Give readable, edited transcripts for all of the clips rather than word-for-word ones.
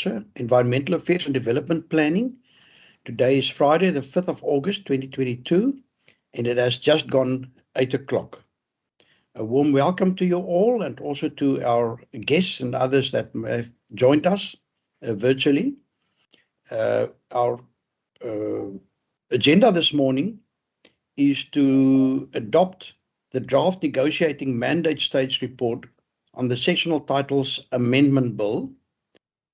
Officer, Environmental Affairs and Development Planning. Today is Friday, the 5th of August, 2022, and it has just gone 8 o'clock. A warm welcome to you all and also to our guests and others that have joined us virtually. Our agenda this morning is to adopt the draft negotiating mandate stage report on the sectional titles amendment bill,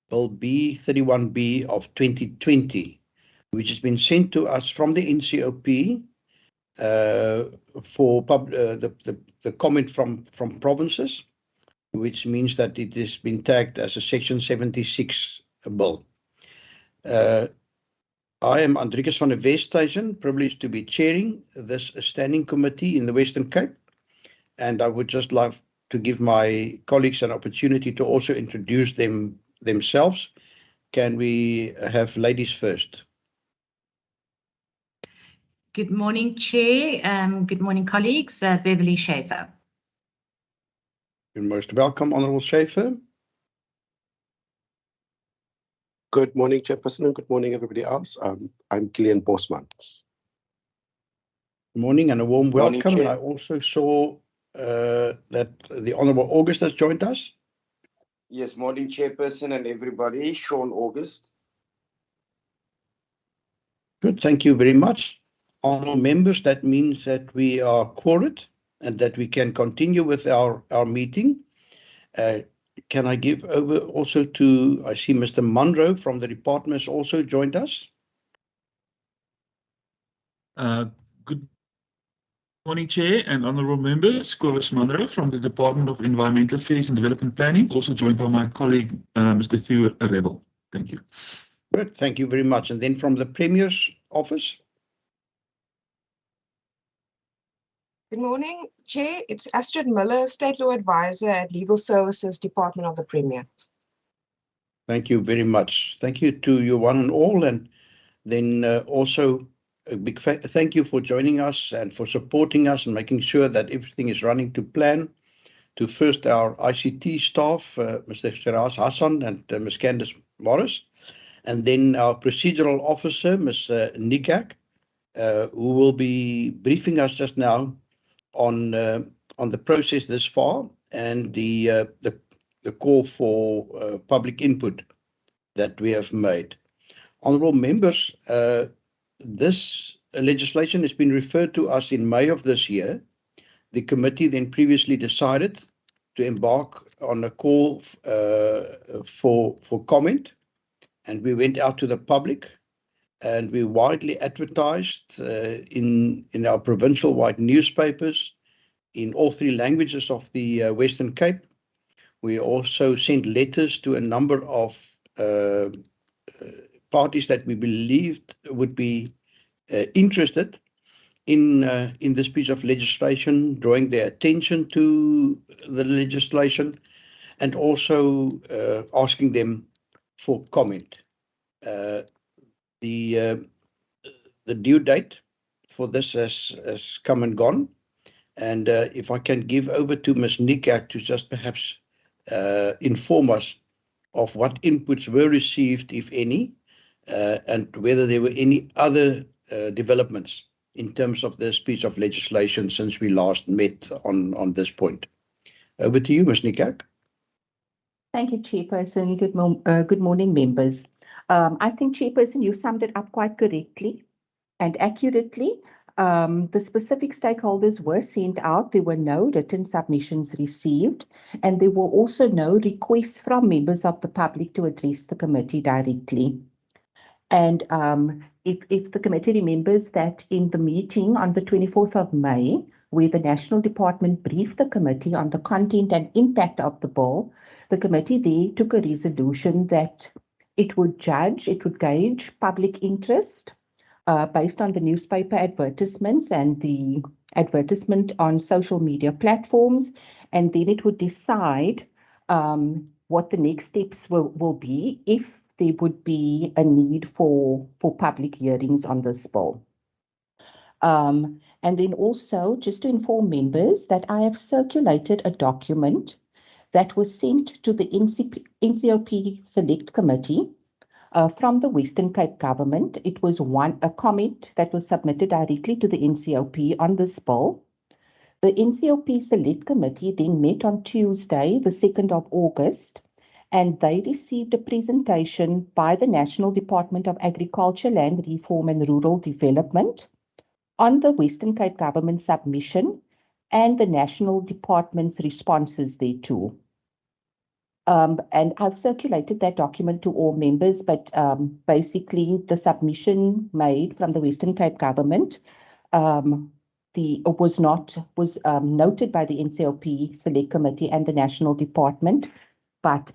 Bill B31B of 2020, which has been sent to us from the NCOP for the comment from provinces, which means that it has been tagged as a Section 76 bill. I am Andrikus van der Westhuizen, privileged to be chairing this standing committee in the Western Cape, and I would just like to give my colleagues an opportunity to also introduce themselves. Can we have ladies first? Good morning, Chair. Good morning, colleagues. Beverly Schaefer. You're most welcome, Honourable Schaefer. Good morning, Chairperson, and good morning, everybody else. I'm Gillian Bosman. Good morning and a warm welcome. Morning, and I also saw that the Honourable August has joined us. Yes, morning, Chairperson and everybody. Sean August. Good, thank you very much. Honourable members, that means that we are quorate and that we can continue with our meeting. Can I give over also to, I see Mr. Munro from the department has also joined us. Good morning, Chair and honourable members. Clovis Munro from the Department of Environmental Affairs and Development Planning, also joined by my colleague, Mr. Theo Rebel. Thank you. Good, thank you very much. And then from the Premier's office. Good morning, Chair. It's Astrid Miller, State Law Advisor at Legal Services Department of the Premier. Thank you very much. Thank you to you one and all. And then also a big thank you for joining us and for supporting us and making sure that everything is running to plan. To first our ICT staff, Mr. Shiraz Hassan and Ms. Candice Morris. And then our procedural officer, Ms. Nikak, who will be briefing us just now on the process this far and the call for public input that we have made. Honourable members, this legislation has been referred to us in May of this year. The committee then previously decided to embark on a call for comment, and we went out to the public and we widely advertised in our provincial-wide newspapers in all 3 languages of the Western Cape. We also sent letters to a number of parties that we believed would be interested in this piece of legislation, drawing their attention to the legislation and also asking them for comment. The due date for this has come and gone, and if I can give over to Ms. Nikak to just perhaps inform us of what inputs were received, if any, and whether there were any other developments in terms of this piece of legislation since we last met on this point. Over to you, Ms. Nikak. Thank you, Chairperson. Good morning, members. I think, Chairperson, you summed it up quite correctly and accurately. The specific stakeholders were sent out. There were no written submissions received, and there were also no requests from members of the public to address the committee directly. And if the committee remembers that in the meeting on the 24th of May, where the National Department briefed the committee on the content and impact of the bill, the committee there took a resolution that it would gauge public interest based on the newspaper advertisements and the advertisement on social media platforms, and then it would decide what the next steps will be if there would be a need for public hearings on this bill. And then also, just to inform members that I have circulated a document that was sent to the NCOP Select Committee from the Western Cape Government. It was a comment that was submitted directly to the NCOP on this bill. The NCOP Select Committee then met on Tuesday, the 2nd of August, and they received a presentation by the National Department of Agriculture, Land Reform and Rural Development on the Western Cape Government submission and the National Department's responses thereto. And I've circulated that document to all members, but basically the submission made from the Western Cape Government was noted by the NCOP Select Committee and the National Department, but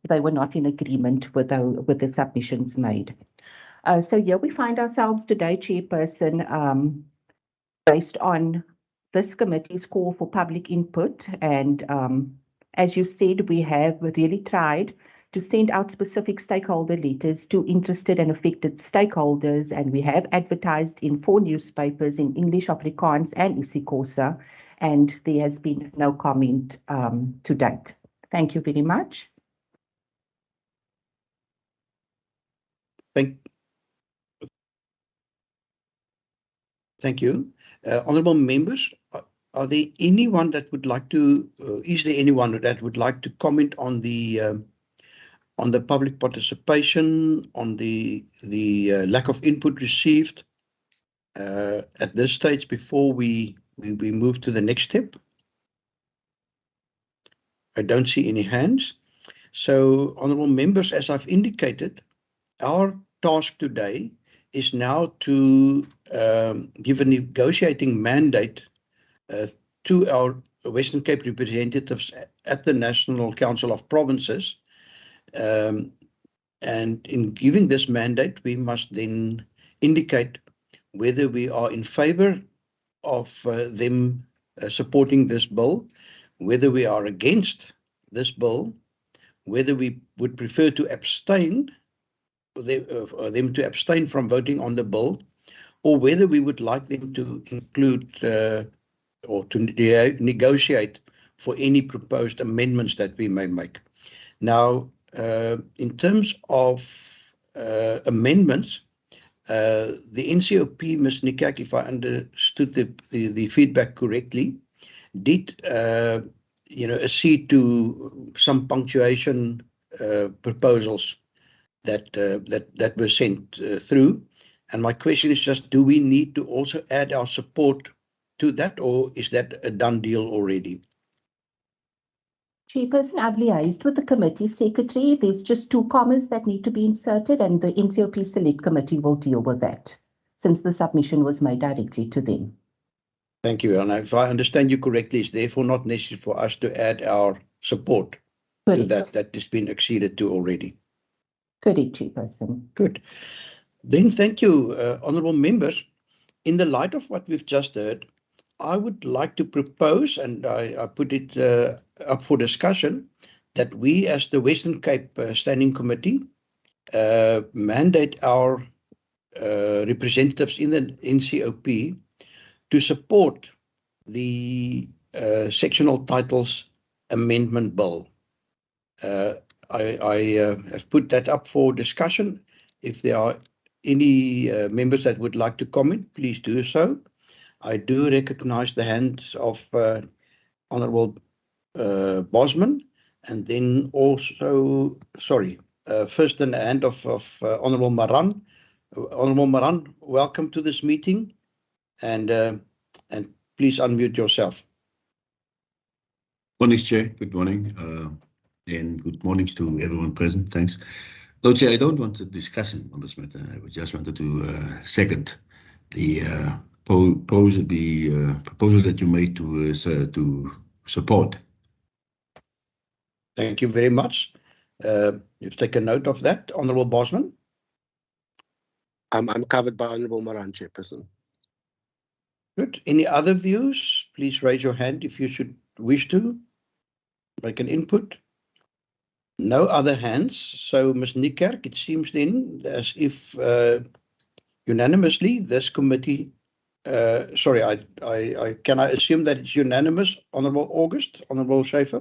they were not in agreement with the submissions made. So here we find ourselves today, Chairperson, based on this committee's call for public input. And as you said, we have really tried to send out specific stakeholder letters to interested and affected stakeholders, and we have advertised in 4 newspapers in English, Afrikaans, and isiXhosa, and there has been no comment to date. Thank you very much. Thank you. Honourable members, are there anyone that would like to, is there anyone that would like to comment on the public participation, on the lack of input received at this stage before we move to the next step? I don't see any hands. So, honourable members, as I've indicated, our task today is now to give a negotiating mandate to our Western Cape representatives at the National Council of Provinces. And in giving this mandate, we must then indicate whether we are in favour of them supporting this bill, whether we are against this bill, whether we would prefer to abstain, them to abstain from voting on the bill, or whether we would like them to include or to negotiate for any proposed amendments that we may make. Now, in terms of amendments, the NCOP, Ms. Nikak, if I understood the feedback correctly, did accede to some punctuation proposals that were sent through. And my question is just, do we need to also add our support to that, or is that a done deal already? Chairperson, I've liaised with the committee secretary. There's just 2 commas that need to be inserted, and the NCOP Select Committee will deal with that, since the submission was made directly to them. Thank you. And if I understand you correctly, it's therefore not necessary for us to add our support to that has been acceded to already. Correct, Chairperson. Good. Then thank you, honourable members. In the light of what we've just heard, I would like to propose, and I put it up for discussion, that we as the Western Cape Standing Committee mandate our representatives in the NCOP to support the sectional titles amendment bill. I have put that up for discussion. If there are any members that would like to comment, please do so. I do recognize the hands of Honourable Bosman, and then also, first in the hand of Honourable Maran. Honourable Maran, welcome to this meeting, and please unmute yourself. Morning, Chair. Good morning, and good mornings to everyone present. Thanks. No, Chair, I don't want a discussion on this matter. I just wanted to second the proposal that you made to support. Thank you very much. You've taken note of that, Honourable Bosman. I'm covered by Honourable Maran, Chairperson. Good. Any other views? Please raise your hand if you should wish to make an input. No other hands. So, Ms. Niekerk, it seems then as if unanimously this committee, can I assume that it's unanimous, Honourable August, Honourable Schaefer?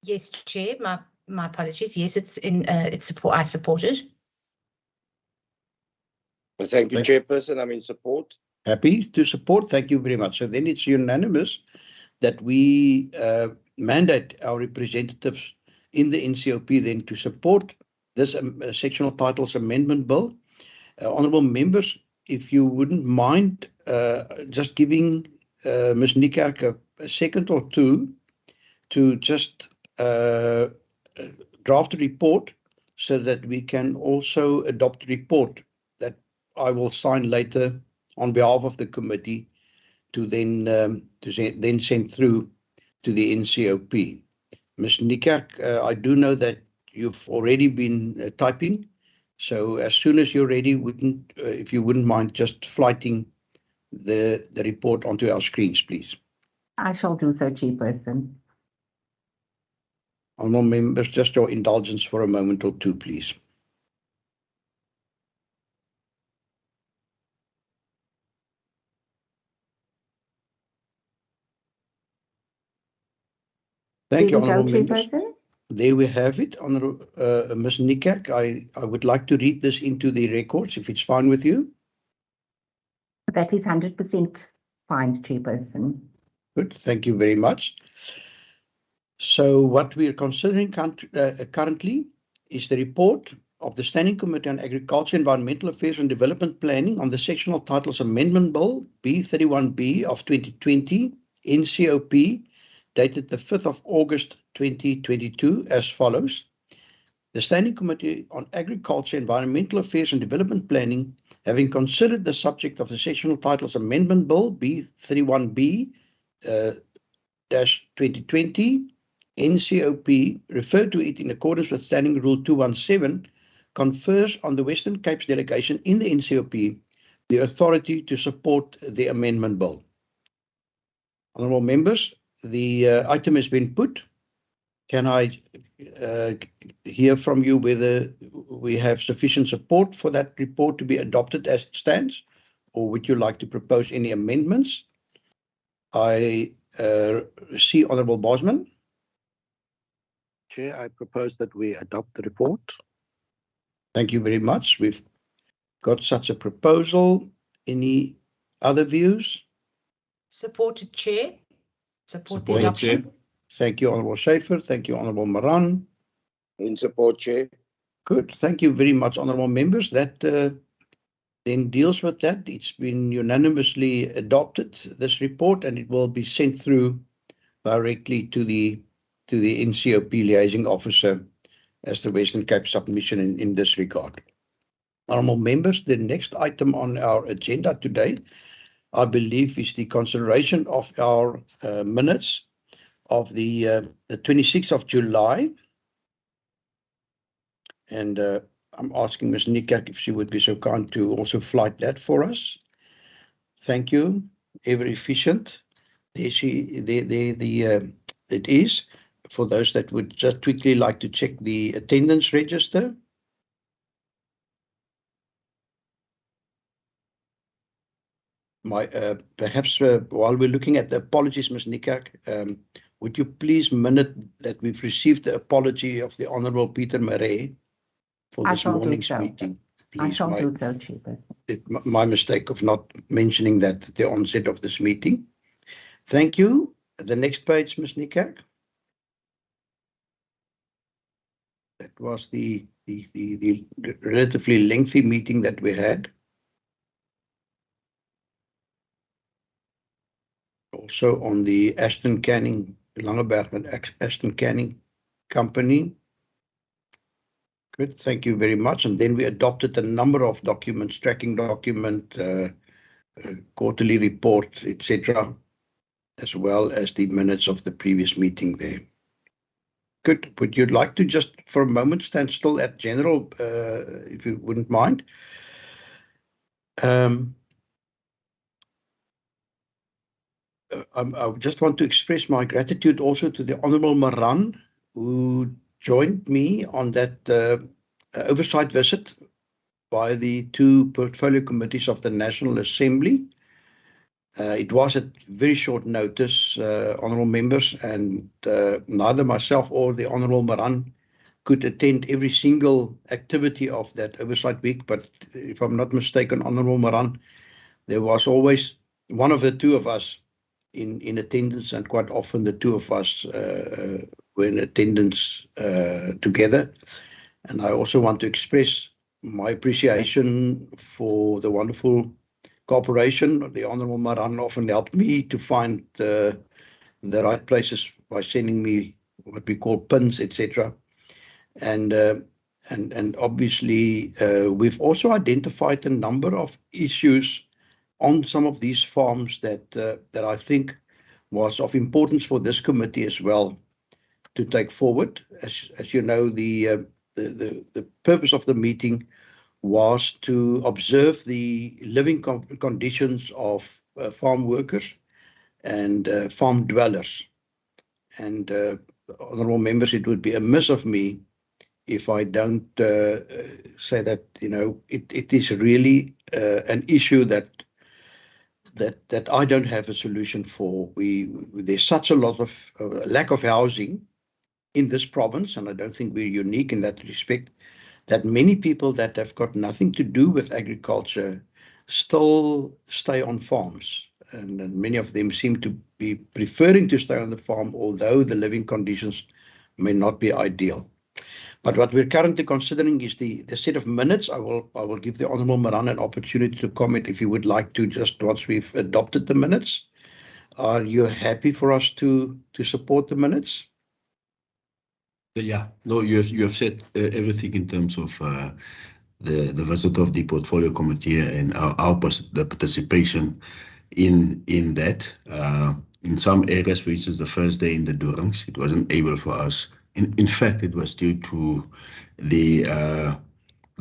Yes, Chair, my apologies. Yes, it's support. I support it. Thank you, Chairperson. I'm in support. Happy to support. Thank you very much. So then it's unanimous that we mandate our representatives in the NCOP then to support this sectional titles amendment bill. Honourable members, if you wouldn't mind just giving Ms. Niekerk a second or two to just draft a report so that we can also adopt a report that I will sign later on behalf of the committee to then send through to the NCOP. Ms. Niekerk, I do know that you've already been typing, so as soon as you're ready, if you wouldn't mind just flighting the report onto our screens, please. I shall do so, Chairperson. Honourable members, just your indulgence for a moment or two, please. Thank you, Honourable members. There we have it, Honourable Ms. Niekerk. I would like to read this into the records, if it's fine with you. That is 100% fine, Chairperson. Good, thank you very much. So what we are considering currently is the report of the Standing Committee on Agriculture, Environmental Affairs and Development Planning on the Sectional Titles Amendment Bill B31B of 2020, NCOP, dated the 5th of August 2022 as follows. The Standing Committee on Agriculture, Environmental Affairs and Development Planning, having considered the subject of the Sectional Titles Amendment Bill B31B 2020, NCOP, referred to it in accordance with Standing Rule 217, confers on the Western Cape's delegation in the NCOP the authority to support the amendment bill. Honourable members, the item has been put. Can I hear from you whether we have sufficient support for that report to be adopted as it stands, or would you like to propose any amendments? I see Honourable Bosman. Chair, I propose that we adopt the report. Thank you very much. We've got such a proposal. Any other views? Supported, Chair. Support the Supported, adoption. Chair. Thank you, Honourable Schaefer. Thank you, Honourable Maran. In support, Chair. Good. Thank you very much, Honourable members. That then deals with that. It's been unanimously adopted, this report, and it will be sent through directly to the NCOP liaising officer as the Western Cape submission in this regard. Honourable members, the next item on our agenda today, I believe, is the consideration of our minutes of the 26th of July. And I'm asking Ms. Niekerk if she would be so kind to also flight that for us. Thank you. Ever efficient. There it is. For those that would just quickly like to check the attendance register. Perhaps while we're looking at the apologies, Ms. Niekerk, would you please minute that we've received the apology of the Honourable Peter Marais for this morning's meeting? Please, I shall do so, Chairperson. My mistake of not mentioning that at the onset of this meeting. Thank you. The next page, Ms. Niekerk. That was the relatively lengthy meeting that we had. Also on the Ashton Canning, Langeberg and Ashton Canning Company. Good, thank you very much. And then we adopted a number of documents, tracking document, quarterly report, etc., as well as the minutes of the previous meeting there. Good. Would you like to just for a moment stand still at general, if you wouldn't mind? I just want to express my gratitude also to the Honourable Maran, who joined me on that oversight visit by the two portfolio committees of the National Assembly. It was at very short notice, honourable members, and neither myself or the Honourable Maran could attend every single activity of that Oversight Week. But if I'm not mistaken, Honourable Maran, there was always one of the two of us in attendance, and quite often the two of us were in attendance together. And I also want to express my appreciation for the wonderful cooperation. The Honourable Maran often helped me to find the right places by sending me what we call pins, etc. And obviously we've also identified a number of issues on some of these farms that I think was of importance for this committee as well to take forward. As you know, the purpose of the meeting was to observe the living conditions of farm workers and farm dwellers. And honourable members, it would be amiss of me if I don't say that, you know, it is really an issue that I don't have a solution for. There's such a lot of lack of housing in this province, and I don't think we're unique in that respect, that many people that have got nothing to do with agriculture still stay on farms. And many of them seem to be preferring to stay on the farm, although the living conditions may not be ideal. But what we're currently considering is the set of minutes. I will give the Honourable Maran an opportunity to comment if he would like to, just once we've adopted the minutes. Are you happy for us to support the minutes? Yeah, no, you have said everything in terms of the visit of the portfolio committee and the participation in that. In some areas, for instance, the first day in the Durings, it wasn't able for us. In fact, it was due to the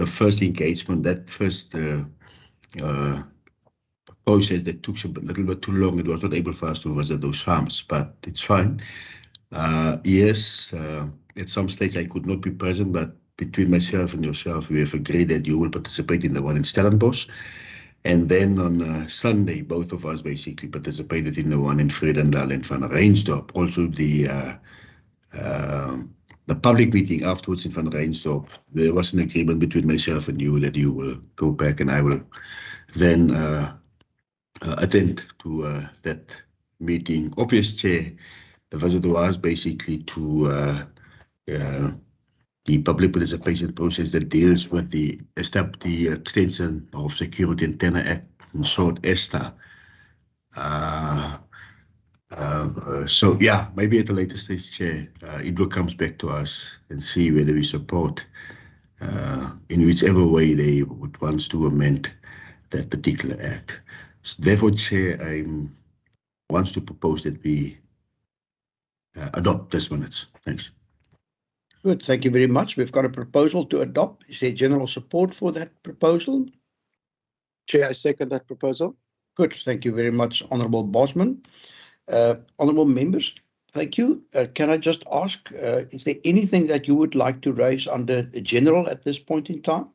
first engagement, that first process that took a little bit too long. It was not able for us to visit those farms, but it's fine. Yes, at some stage I could not be present, but between myself and yourself, we have agreed that you will participate in the one in Stellenbosch. And then on Sunday, both of us basically participated in the one in Vredendal and Van Reinsdorp. Also the public meeting afterwards in Van Reinsdorp, there was an agreement between myself and you that you will go back and I will then attend to that meeting. Obvious Chair, the visit was basically to the public participation process that deals with the extension of Security Antenna Act, in short, ESTA. So yeah, maybe at a later stage, Chair, it will come back to us and see whether we support in whichever way they would want to amend that particular act. So therefore, Chair, I want to propose that we adopt this minutes. Thanks. Good, thank you very much. We've got a proposal to adopt. Is there general support for that proposal? Chair, I second that proposal. Good, thank you very much, Honourable Bosman. Honourable members, thank you. Can I just ask, is there anything that you would like to raise under general at this point in time?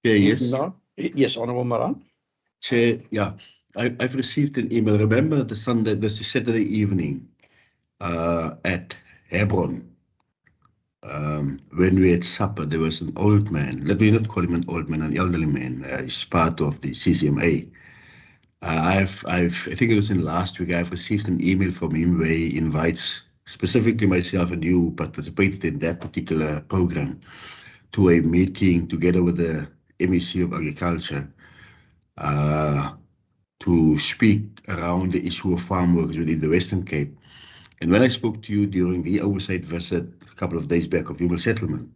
Chair, yes. Yes, Honourable Maran. Chair, yeah, I've received an email. Remember the Saturday evening at Hebron, when we had supper, there was an old man. Let me not call him an old man, an elderly man. He's part of the CCMA. I think it was in last week, I've received an email from him where he invites specifically myself and you participated in that particular program to a meeting together with the MEC of Agriculture to speak around the issue of farm workers within the Western Cape. And when I spoke to you during the oversight visit a couple of days back of Human Settlement,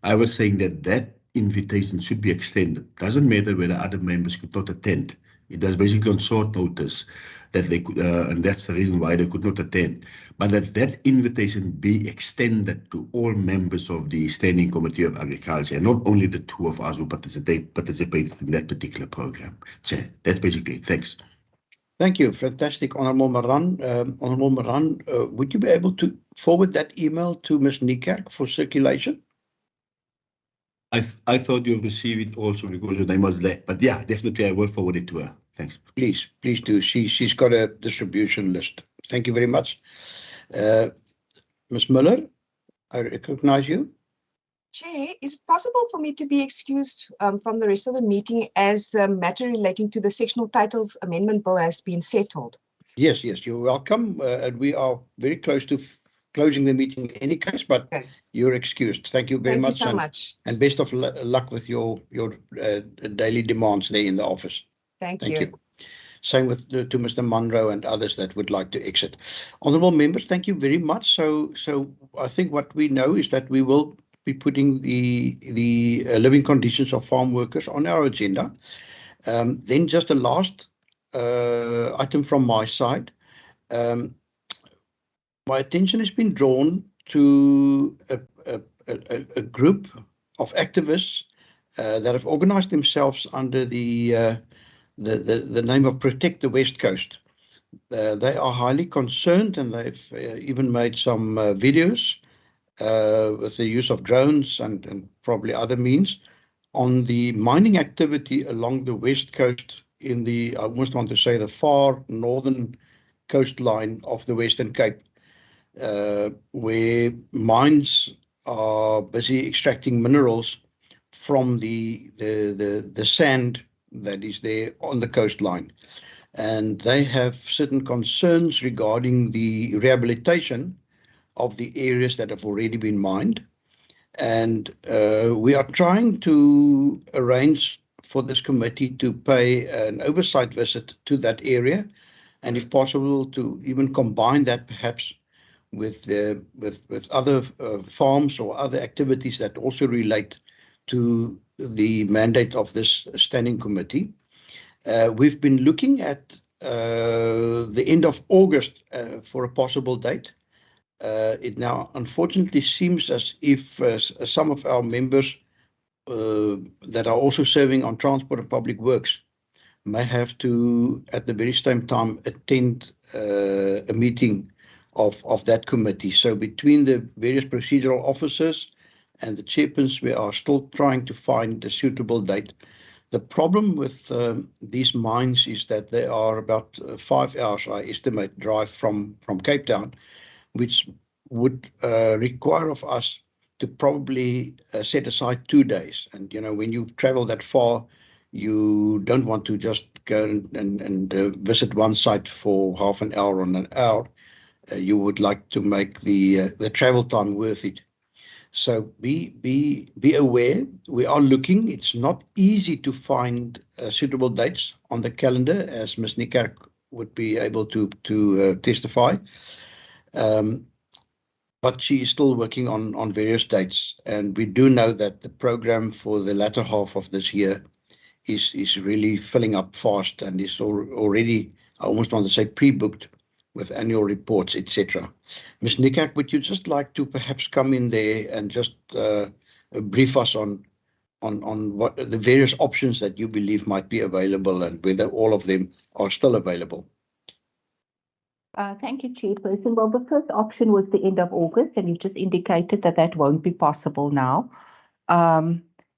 I was saying that that invitation should be extended. Doesn't matter whether other members could not attend. It was basically on short notice that they could, and that's the reason why they could not attend. But that invitation be extended to all members of the Standing Committee of Agriculture, and not only the two of us who participated in that particular program. So that's basically it. Thanks. Thank you. Fantastic, Honourable Maran. Honourable Maran, would you be able to forward that email to Ms. Niekerk for circulation? I thought you received it also because your name was there. But yeah, definitely I will forward it to her. Thanks. Please do. She's got a distribution list. Thank you very much. Ms. Miller, I recognize you. Chair, is it possible for me to be excused from the rest of the meeting as the matter relating to the sectional titles amendment bill has been settled? Yes, you're welcome. And we are very close to closing the meeting in any case, but Okay. you're excused. Thank you very Thank you much. so and, much. And best of luck with your daily demands there in the office. Thank Thank you. you. Same with to Mr. Munro and others that would like to exit. Honourable members, thank you very much. So I think what we know is that we will be putting the living conditions of farm workers on our agenda. Then just a last item from my side. My attention has been drawn to a group of activists that have organized themselves under the name of Protect the West Coast. They are highly concerned, and they've even made some videos with the use of drones and probably other means on the mining activity along the West Coast in the, I almost want to say, the far northern coastline of the Western Cape, where mines are busy extracting minerals from the sand that is there on the coastline. And they have certain concerns regarding the rehabilitation of the areas that have already been mined. And we are trying to arrange for this committee to pay an oversight visit to that area, and if possible to even combine that perhaps with other farms or other activities that also relate to the mandate of this standing committee. We've been looking at the end of August for a possible date. It now unfortunately seems as if some of our members that are also serving on Transport and Public Works may have to, at the very same time, attend a meeting of that committee. So between the various procedural officers and the chairpersons, we are still trying to find a suitable date. The problem with these mines is that they are about 5 hours, I estimate, drive from Cape Town, which would require of us to probably set aside 2 days. And, you know, when you travel that far, you don't want to just go and visit one site for half an hour or an hour. You would like to make the travel time worth it. So be aware. We are looking. It's not easy to find suitable dates on the calendar, as Ms. Nikerk would be able to testify. But she is still working on various dates, and we do know that the program for the latter half of this year is really filling up fast and is already, I almost want to say, pre-booked with annual reports, etc. Ms. Nikerk, would you just like to perhaps come in there and just brief us on what the various options that you believe might be available and whether all of them are still available? Thank you, Chairperson. Well, the first option was the end of August, and you just indicated that that won't be possible now.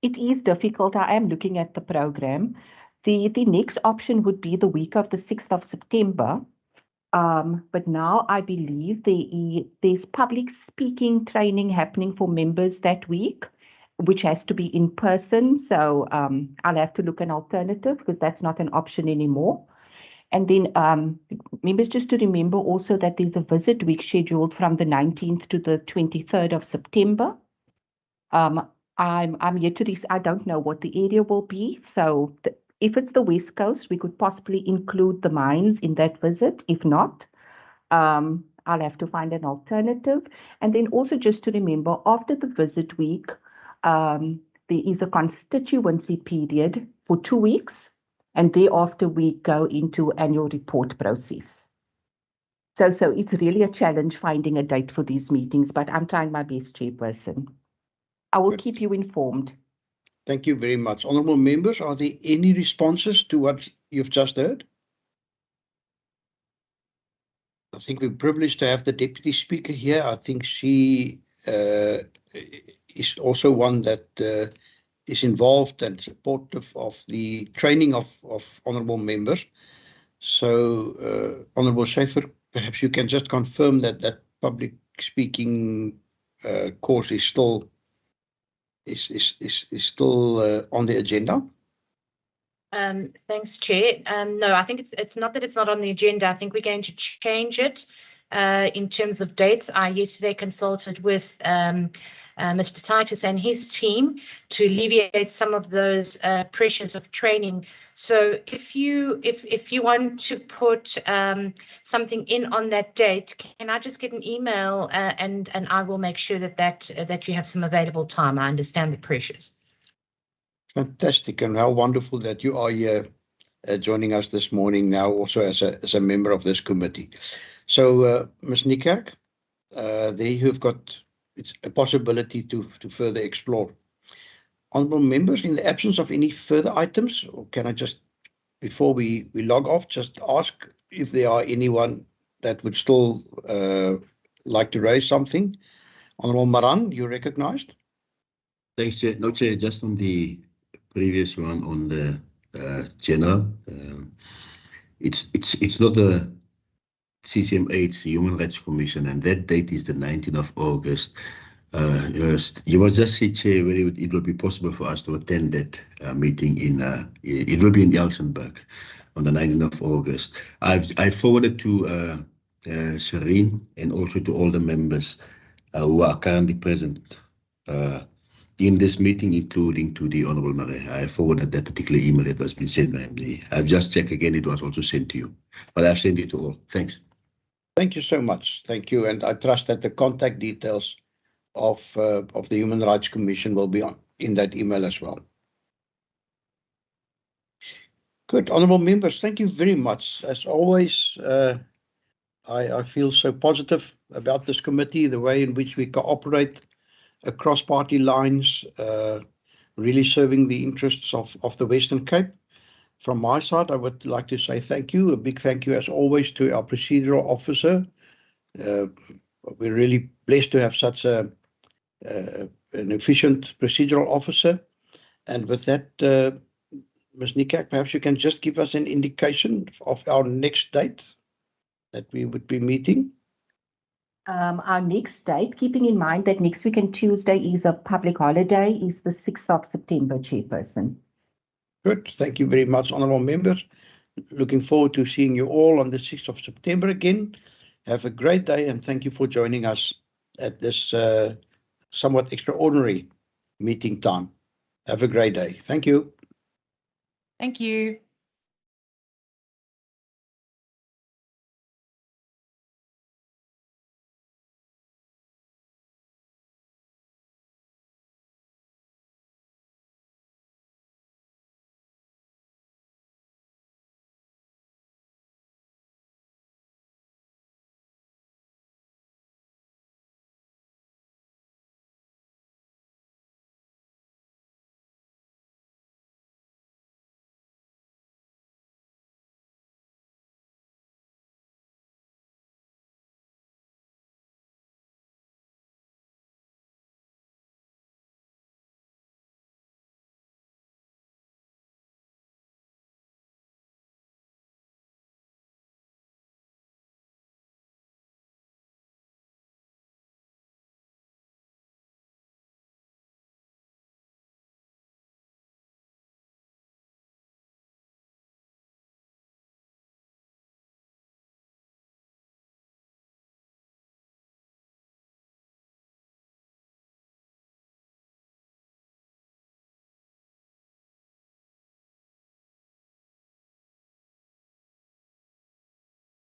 It is difficult. I am looking at the program. The next option would be the week of the 6th of September. But now I believe there's public speaking training happening for members that week, which has to be in person. So I'll have to look an alternative because that's not an option anymore. And then members, just to remember also that there's a visit week scheduled from the 19th to the 23rd of September. I'm yet to I don't know what the area will be. So if it's the West Coast, we could possibly include the mines in that visit. If not, I'll have to find an alternative. And then also just to remember, after the visit week, there is a constituency period for 2 weeks, and thereafter we go into annual report process. So it's really a challenge finding a date for these meetings, but I'm trying my best, Chairperson. I will keep you informed. Thank you very much. Honourable members, are there any responses to what you've just heard? I think we're privileged to have the Deputy Speaker here. I think she is also one that is involved and supportive of the training of honourable members. So, Honourable Schaefer, perhaps you can just confirm that that public speaking course is still on the agenda. Thanks, Chair. No, I think it's not that it's not on the agenda. I think we're going to change it in terms of dates. I yesterday consulted with Mr. Titus and his team to alleviate some of those pressures of training. So if you want to put something in on that date, can I just get an email and I will make sure that you have some available time. I understand the pressures. Fantastic, and how wonderful that you are here joining us this morning now also as a member of this committee. So, Ms. Niekerk, there you've got a possibility to further explore. Honourable members, in the absence of any further items, or can I just, before we log off, just ask if there are anyone that would still like to raise something? Honourable Maran, you recognised? Thanks, Chair. No, Chair, just on the previous one on the general, it's not the CCMH Human Rights Commission, and that date is the 19th of August. You must just say, Chair, whether it will be possible for us to attend that meeting in, it will be in Elsenburg on the 19th of August. I forwarded to Shireen and also to all the members who are currently present in this meeting, including to the Honourable Marais. I forwarded that particular email that was been sent by me. I've just checked again, it was also sent to you, but I've sent it to all. Thanks. Thank you so much. Thank you. And I trust that the contact details of the Human Rights Commission will be in that email as well. Good. Honourable members, thank you very much. As always, I feel so positive about this committee, the way in which we cooperate across party lines, really serving the interests of the Western Cape. From my side, I would like to say thank you. A big thank you, as always, to our procedural officer. We're really blessed to have such an efficient procedural officer. And with that, Ms. Niekerk, perhaps you can just give us an indication of our next date that we would be meeting. Our next date, keeping in mind that next week and Tuesday is a public holiday, is the 6th of September, Chairperson. Good. Thank you very much, honourable members. Looking forward to seeing you all on the 6th of September again. Have a great day, and thank you for joining us at this somewhat extraordinary meeting time. Have a great day. Thank you. Thank you.